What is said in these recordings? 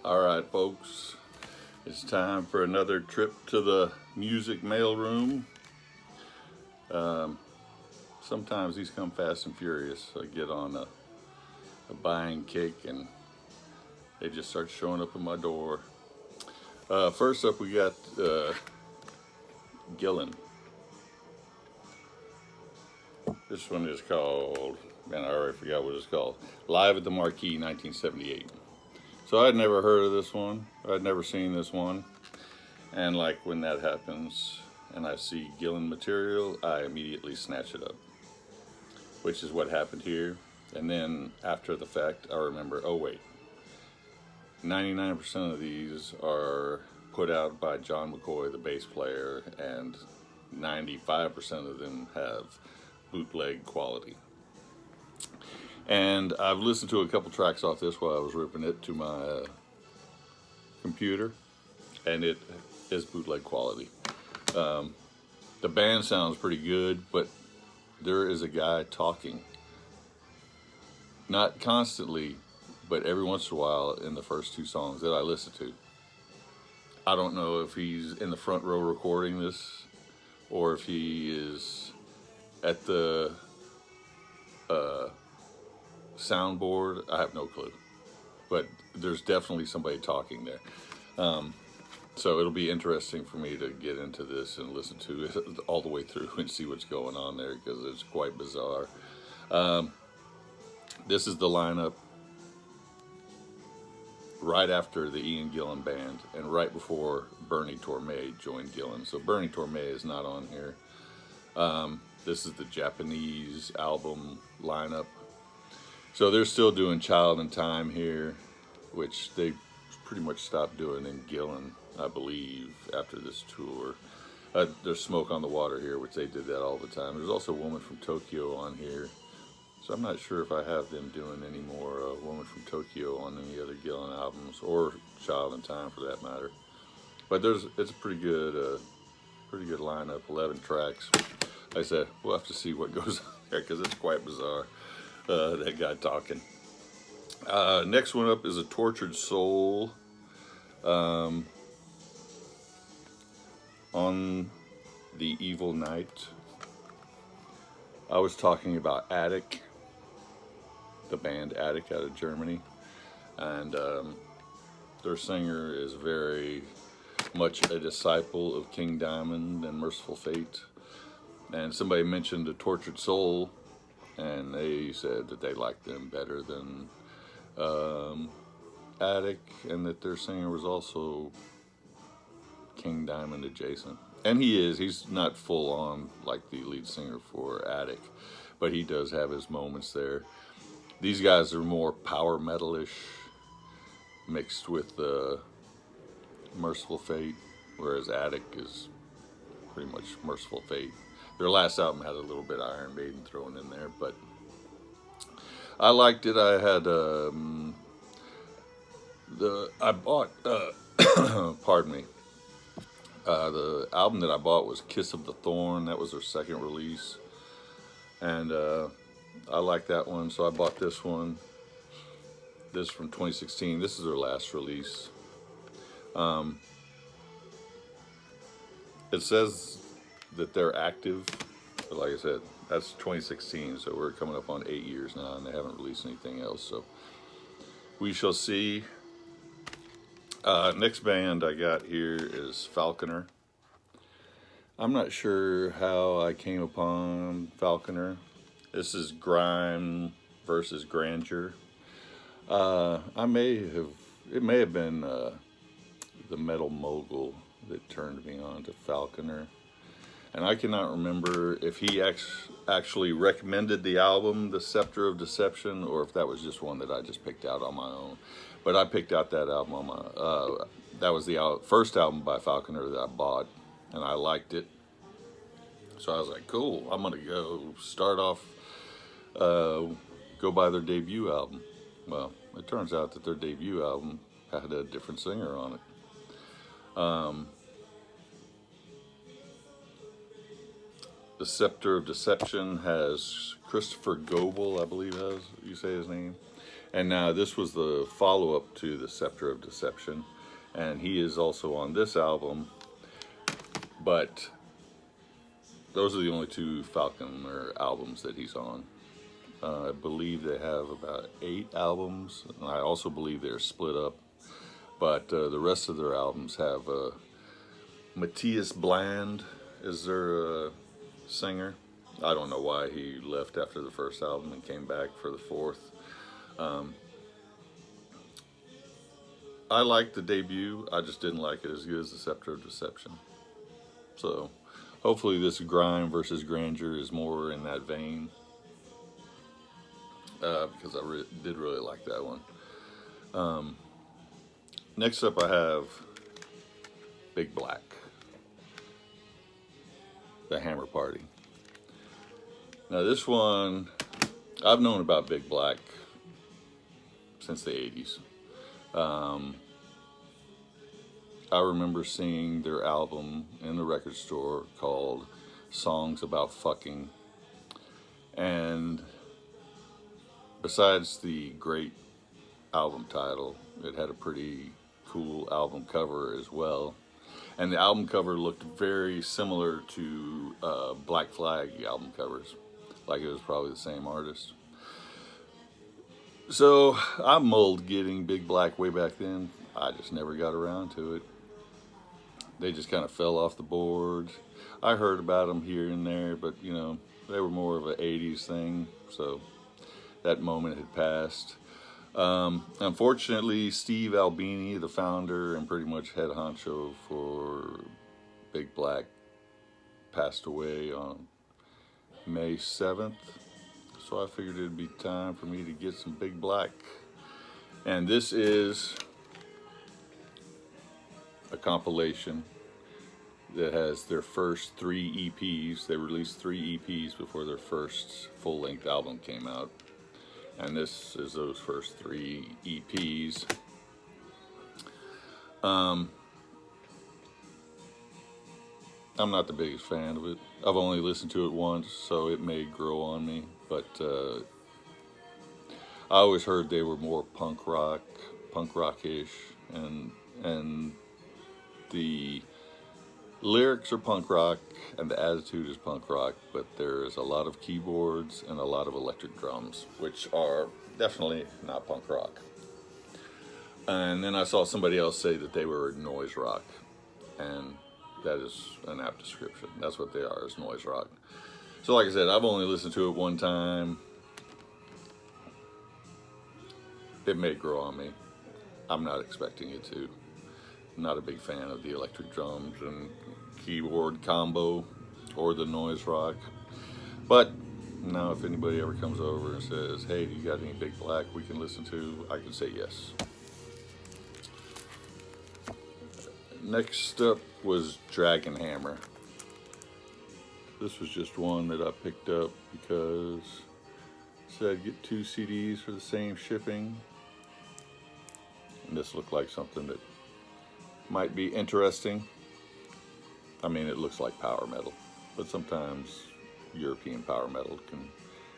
All right, folks, it's time for another trip to the music mailroom. Sometimes these come fast and furious. I get on a buying kick and they just start showing up at my door. First up, we got Gillan. This one is called, man, I already forgot what it's called. Live at the Marquee, 1978. So I'd never heard of this one. I'd never seen this one. And like when that happens and I see Gillan material, I immediately snatch it up, which is what happened here. And then after the fact, I remember, oh wait, 99% of these are put out by John McCoy, the bass player, and 95% of them have bootleg quality. And I've listened to a couple tracks off this while I was ripping it to my computer, and it is bootleg quality. The band sounds pretty good, but there is a guy talking. Not constantly, but every once in a while in the first two songs that I listen to. I don't know if he's in the front row recording this or if he is at the soundboard. I have no clue, but there's definitely somebody talking there. So it'll be interesting for me to get into this and listen to it all the way through and see what's going on there, because it's quite bizarre. This is the lineup right after the Ian Gillan band and right before Bernie Torme joined Gillan. So Bernie Torme is not on here. This is the Japanese album lineup. So they're still doing Child in Time here, which they pretty much stopped doing in Gillan, I believe, after this tour. There's Smoke on the Water here, which they did that all the time. There's also Woman from Tokyo on here. So I'm not sure if I have them doing any more Woman from Tokyo on any other Gillan albums, or Child in Time for that matter. But it's a pretty good lineup, 11 tracks. Like I said, we'll have to see what goes on there because it's quite bizarre, that guy talking. Next one up is A Tortured Soul. On the Evil Night, I was talking about Attic, the band Attic out of Germany, and their singer is very much a disciple of King Diamond and Merciful Fate. And somebody mentioned A Tortured Soul, and they said that they liked them better than Attic, and that their singer was also King Diamond adjacent. And he's not full on like the lead singer for Attic, but he does have his moments there. These guys are more power metal-ish mixed with Merciful Fate, whereas Attic is pretty much Merciful Fate. Their last album had a little bit of Iron Maiden thrown in there, but I liked it. I had I bought pardon me. The album that I bought was Kiss of the Thorn. That was their second release, and I like that one, so I bought this one. This from 2016. This is their last release. It says that they're active, but like I said, that's 2016, so we're coming up on 8 years now, and they haven't released anything else, so we shall see. Next band I got here is Falconer. I'm not sure how I came upon Falconer. This is Grime versus Grandeur. It may have been the Metal Mogul that turned me on to Falconer. And I cannot remember if he actually recommended the album, The Scepter of Deception, or if that was just one that I just picked out on my own. But I picked out that album on my, that was the first album by Falconer that I bought, and I liked it. So I was like, cool, I'm going to go start off, go buy their debut album. Well, it turns out that their debut album had a different singer on it. The Scepter of Deception has Christopher Goebel, I believe you say his name. And now this was the follow-up to the Scepter of Deception, and he is also on this album, but those are the only two Falconer albums that he's on. I believe they have about 8 albums, and I also believe they're split up, but the rest of their albums have Matthias Bland is their singer. I don't know why he left after the first album and came back for the fourth. I liked the debut, I just didn't like it as good as the Scepter of Deception. So hopefully this Grime versus Grandeur is more in that vein, because I did really like that one. Next up I have Big Black, the Hammer Party. Now this one, I've known about Big Black since the 80s. I remember seeing their album in the record store called Songs About Fucking. And besides the great album title, it had a pretty cool album cover as well. And the album cover looked very similar to Black Flag album covers, like it was probably the same artist. So I mulled getting Big Black way back then. I just never got around to it. They just kind of fell off the board. I heard about them here and there, but you know, they were more of an 80s thing, so that moment had passed. Unfortunately, Steve Albini, the founder and pretty much head honcho for Big Black, passed away on May 7th. So I figured it'd be time for me to get some Big Black. And this is a compilation that has their first 3 EPs. They released 3 EPs before their first full-length album came out. And this is those first 3 EPs. I'm not the biggest fan of it. I've only listened to it once, so it may grow on me. But I always heard they were more punk rock-ish, and the lyrics are punk rock, and the attitude is punk rock, but there is a lot of keyboards and a lot of electric drums, which are definitely not punk rock. And then I saw somebody else say that they were noise rock, and that is an apt description. That's what they are, is noise rock. So like I said, I've only listened to it one time. It may grow on me. I'm not expecting it to. I'm not a big fan of the electric drums and keyboard combo or the noise rock. But now if anybody ever comes over and says, hey, do you got any Big Black we can listen to? I can say yes. Next up was Dragonhammer. This was just one that I picked up because it said get 2 CDs for the same shipping. And this looked like something that might be interesting. I mean, it looks like power metal, but sometimes European power metal can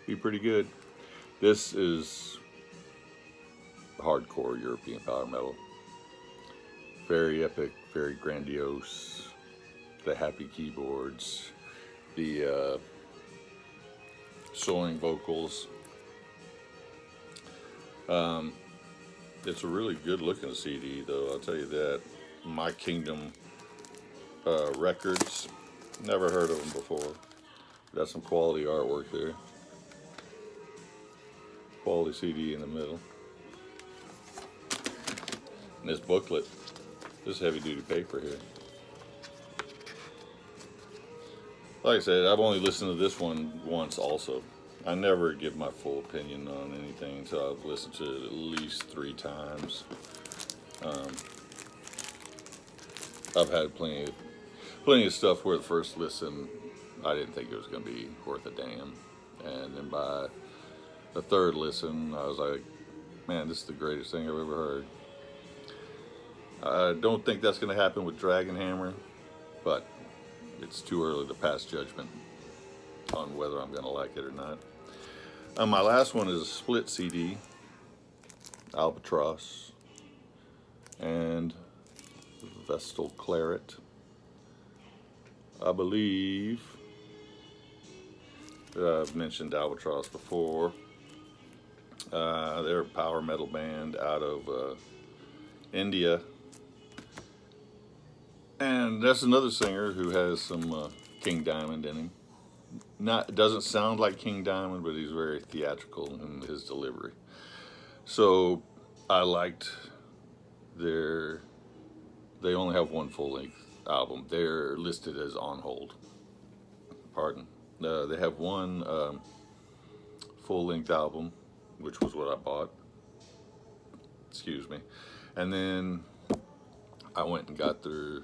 be pretty good. This is hardcore European power metal. Very epic, very grandiose. The happy keyboards, the soaring vocals. It's a really good looking CD though, I'll tell you that. My Kingdom Records. Never heard of them before. Got some quality artwork there. Quality CD in the middle. And this booklet, this heavy duty paper here. Like I said, I've only listened to this one once also. I never give my full opinion on anything until I've listened to it at least 3 times. I've had plenty of stuff where the first listen, I didn't think it was going to be worth a damn. And then by the 3rd listen, I was like, man, this is the greatest thing I've ever heard. I don't think that's going to happen with Dragonhammer, but it's too early to pass judgment on whether I'm going to like it or not. My last one is a split CD. Albatross, and Vestal Claret. I believe I've mentioned Albatross before. They're a power metal band out of India. And that's another singer who has some King Diamond in him. Doesn't sound like King Diamond, but he's very theatrical in his delivery. So I liked they only have one full-length album. They're listed as on hold. Pardon. They have one full-length album, which was what I bought. Excuse me. And then I went and got their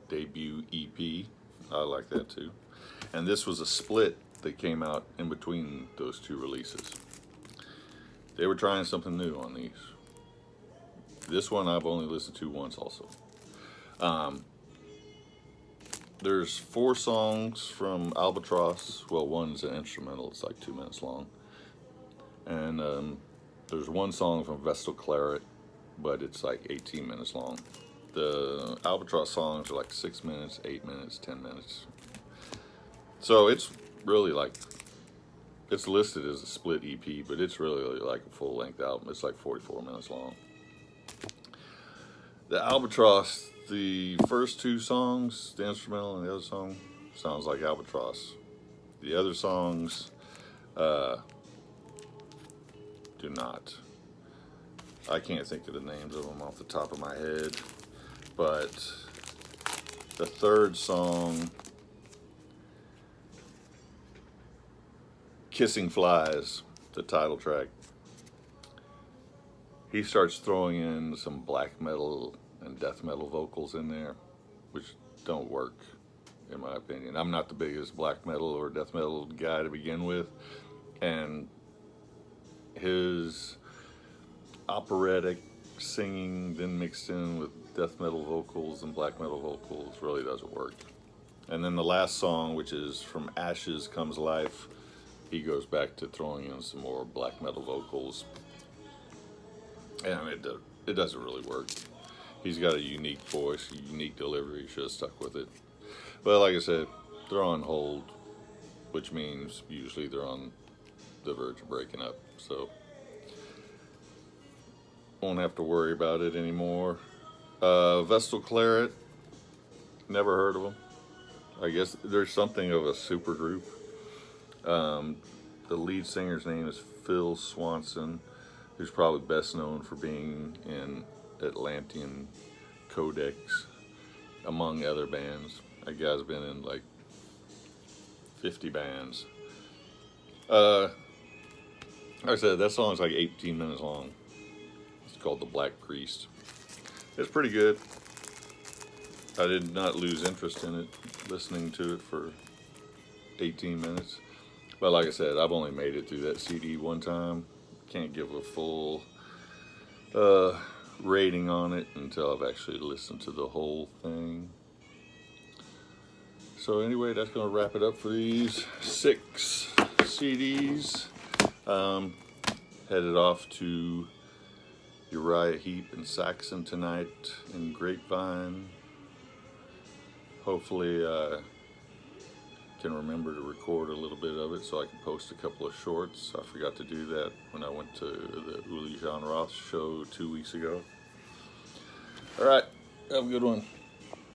debut EP. I like that too. And this was a split that came out in between those two releases. They were trying something new on these. This one I've only listened to once also. There's 4 songs from Albatross. Well, one's an instrumental. It's like 2 minutes long. And there's one song from Vestal Claret, but it's like 18 minutes long. The Albatross songs are like 6 minutes, 8 minutes, 10 minutes. So it's really like, it's listed as a split EP, but it's really like a full-length album. It's like 44 minutes long. The Albatross, the first 2 songs, the instrumental and the other song, sounds like Albatross. The other songs do not. I can't think of the names of them off the top of my head, but the third song, Kissing Flies, the title track, he starts throwing in some black metal and death metal vocals in there, which don't work, in my opinion. I'm not the biggest black metal or death metal guy to begin with, and his operatic singing then mixed in with death metal vocals and black metal vocals really doesn't work. And then the last song, which is From Ashes Comes Life, he goes back to throwing in some more black metal vocals, and it doesn't really work. He's got a unique voice, a unique delivery. He should have stuck with it. But like I said, they're on hold, which means usually they're on the verge of breaking up. So won't have to worry about it anymore. Vestal Claret, never heard of them. I guess there's something of a super group. The lead singer's name is Phil Swanson, who's probably best known for being in Atlantean Codex, among other bands. That guy's been in like 50 bands. Like I said, that song's like 18 minutes long. It's called The Black Priest. It's pretty good. I did not lose interest in it, listening to it for 18 minutes. But like I said, I've only made it through that CD one time. Can't give a full rating on it until I've actually listened to the whole thing. So anyway, that's going to wrap it up for these 6 CDs. Headed off to Uriah Heep and Saxon tonight in Grapevine. Hopefully can remember to record a little bit of it so I can post a couple of shorts. I forgot to do that when I went to the Uli John Ross show 2 weeks ago. All right, have a good one.